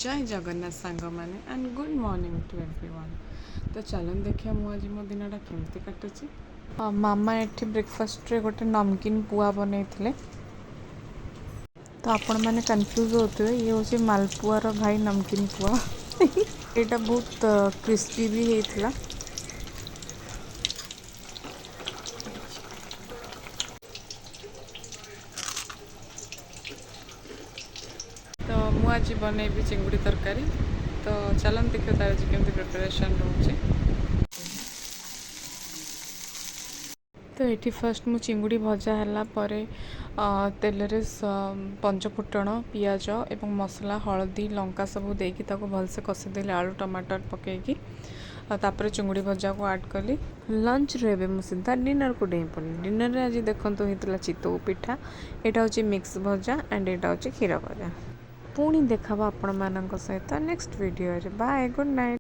जय जगन्नाथ सांग मैंने and good morning to everyone. तो चलन देखिए मु आज मो दिनटा केमती काटुची। मामा एठी ब्रेकफास्ट रे गोटे नमकीन पुआ बनै थिले। तो आपण मैंने कन्फ्यूज होते ये हूँ मालपुआर भाई नमकीन पुआ यहाँ बहुत क्रिस्पी भी होता। तो मु आज बनैबी चिंगुड़ी तरकारी। तो चलन देखिए तार आज केमती प्रिपरेशन रोचे। तो ये फर्स्ट मु चिंगुड़ी भजा है तेल रे पंचफुटण पियाज एवं मसला हलदी लंका सब देकी ताको भलसे कषिदेली आलू टमाटर पकईकी तापर चिंगुड़ी भजा को ऐड कली। लंच रे मु सीधा डिनर को डेई पड़ी। डिनर रे आज देखंतु होइतला चितौ पिठा, एटा होची मिक्स भजा एंड एटा होची खीर भजा। पुणी देखाबा आपण मानक सहित नेक्स्ट वीडियो रे। Bye, good night.